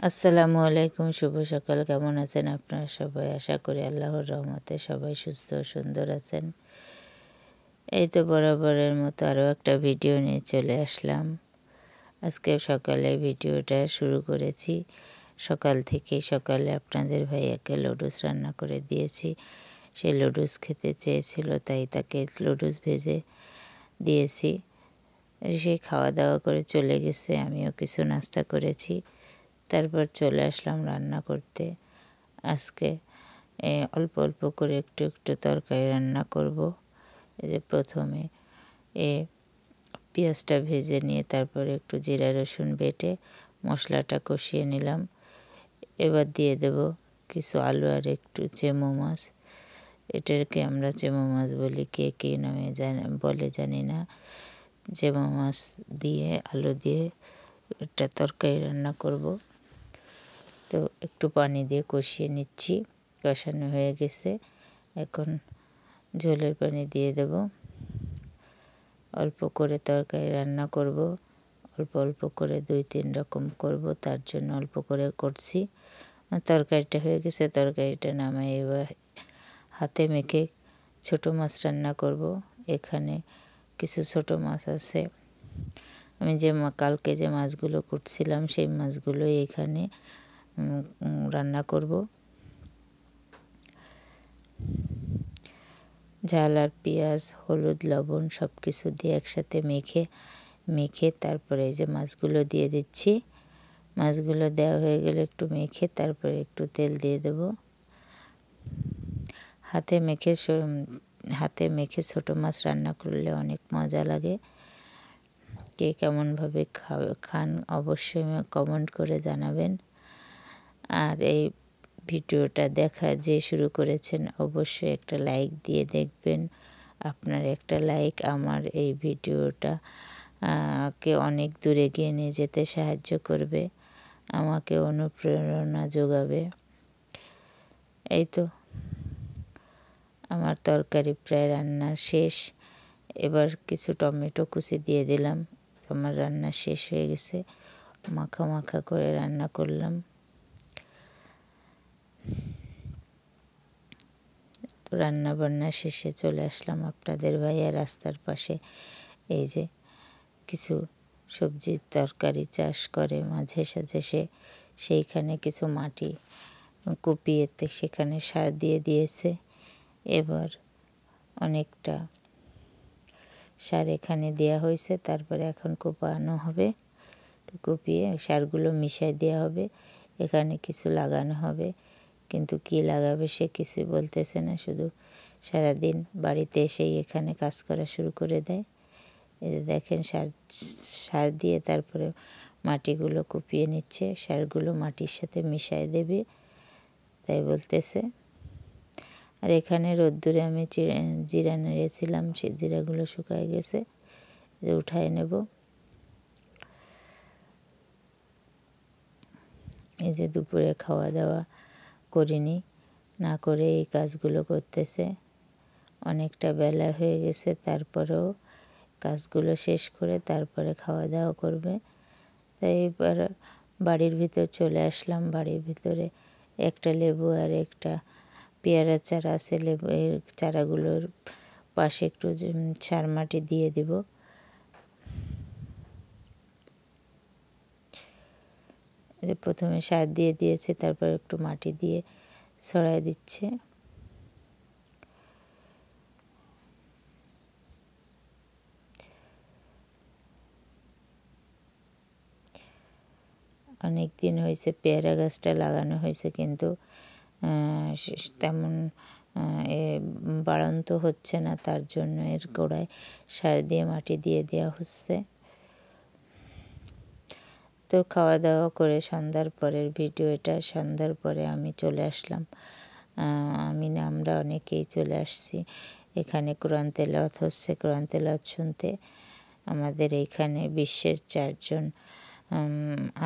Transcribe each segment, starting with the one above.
আসসালামু আলাইকুম, শুভ সকাল। কেমন আছেন আপনারা সবাই? আশা করি আল্লাহর রহমতে সবাই সুস্থ ও সুন্দর আছেন। এই তো বরাবরের মতো আরও একটা ভিডিও নিয়ে চলে আসলাম। আজকে সকালে ভিডিওটা শুরু করেছি। সকালে আপনাদের ভাইয়াকে লুডুস রান্না করে দিয়েছি। সে লুডুস খেতে চেয়েছিল, তাই তাকে লুডুস ভেজে দিয়েছি। সে খাওয়া দাওয়া করে চলে গেছে, আমিও কিছু নাস্তা করেছি। তারপর চলে আসলাম রান্না করতে। আজকে অল্প অল্প করে একটু একটু তরকারি রান্না করব। এই যে প্রথমে পেঁয়াজটা ভেজে নিয়ে তারপরে একটু জিরা রসুন বেটে মশলাটা কষিয়ে নিলাম। এবার দিয়ে দেব কিছু আলু আর একটু চেমো মাছ। এটাকে আমরা চেমো মাছ বলি, কে কী নামে বলে জানি না। চেমো মাছ দিয়ে আলু দিয়ে একটা তরকারি রান্না করব। তো একটু পানি দিয়ে কষিয়ে নিচ্ছি। কষানো হয়ে গেছে, এখন ঝোলের পানি দিয়ে দেব। অল্প করে তরকারি রান্না করব, অল্প অল্প করে 2-3 রকম করব, তার জন্য অল্প করে করছি। তরকারিটা হয়ে গেছে, তরকারিটা নামাই এবার হাতে মেখে ছোট মাছ রান্না করব। এখানে কিছু ছোট মাছ আছে, আমি কালকে যে মাছগুলো কুটছিলাম সেই মাছগুলো এখানে রান্না করব। ঝাল আর পেঁয়াজ, হলুদ, লবণ সব কিছু দিয়ে একসাথে মেখে তারপরে এই যে মাছগুলো দিয়ে দিচ্ছি। মাছগুলো দেওয়া হয়ে গেলে একটু মেখে তারপরে একটু তেল দিয়ে দেব। হাতে মেখে ছোট মাছ রান্না করলে অনেক মজা লাগে। কে কেমনভাবে খান অবশ্যই কমেন্ট করে জানাবেন। আর এই ভিডিওটা দেখা যে শুরু করেছেন অবশ্যই একটা লাইক দিয়ে দেখবেন। আপনার একটা লাইক আমার এই ভিডিওটা কে অনেক দূরে এগিয়ে নিয়ে যেতে সাহায্য করবে, আমাকে অনুপ্রেরণা যোগাবে। এই তো আমার তরকারি প্রায় রান্না শেষ। এবার কিছু টমেটো কুচি দিয়ে দিলাম। আমার রান্না শেষ হয়ে গেছে, মাখা মাখা করে রান্না করলাম। রান্না বান্না শেষে চলে আসলাম আপনাদের ভাইয়া রাস্তার পাশে। এই যে কিছু সবজির তরকারি চাষ করে মাঝে সাঝে সেইখানে কিছু মাটি কুপিয়েতে সেখানে সার দিয়ে দিয়েছে। এবার অনেকটা সার এখানে দেওয়া হয়েছে, তারপরে এখন কোপানো হবে। কুপিয়ে সারগুলো মিশিয়ে দেওয়া হবে, এখানে কিছু লাগানো হবে, কিন্তু কি লাগাবে সে কিছুই বলতেছে না। শুধু সারাদিন বাড়িতে এসেই এখানে কাজ করা শুরু করে দেয়। এই যে দেখেন সার দিয়ে তারপরে মাটিগুলো কুপিয়ে নিচ্ছে, সারগুলো মাটির সাথে মিশিয়ে দেবে তাই বলতেছে। আর এখানে রোদ্দুরে আমি জিরা নেড়েছিলাম, সেই জিরাগুলো শুকায় গেছে, যে উঠায় নেব। এই যে দুপুরে খাওয়া দাওয়া করিনি, না করে এই কাজগুলো করতেছে। অনেকটা বেলা হয়ে গেছে, তারপরেও কাজগুলো শেষ করে তারপরে খাওয়া দাওয়া করবে। তাই এবার বাড়ির ভিতর চলে আসলাম। বাড়ির ভিতরে একটা লেবু আর একটা পেয়ারা চারা আছে। লেবু এর চারাগুলোর পাশে একটু সার মাটি দিয়ে দিব। যে প্রথমে সার দিয়ে দিয়েছে, তারপর একটু মাটি দিয়ে ছড়াই দিচ্ছে। অনেক দিন হয়েছে পেয়ারা গাছটা লাগানো হয়েছে, কিন্তু তেমন বাড়ন্ত হচ্ছে না, তার জন্য এর গোড়ায় সার দিয়ে মাটি দিয়ে দেওয়া হচ্ছে। তো খাওয়া দাওয়া করে সন্ধ্যার পরের ভিডিও এটা। সন্ধ্যার পরে আমি চলে আসলাম, আমরা অনেকেই চলে আসছি এখানে। কোরআন তেলাওয়াত হচ্ছে, কোরআন তেলাওয়াত শুনতে। আমাদের এইখানে বিশ্বের 4 জন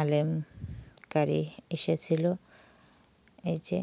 আলেম কারি এসেছিল। এই যে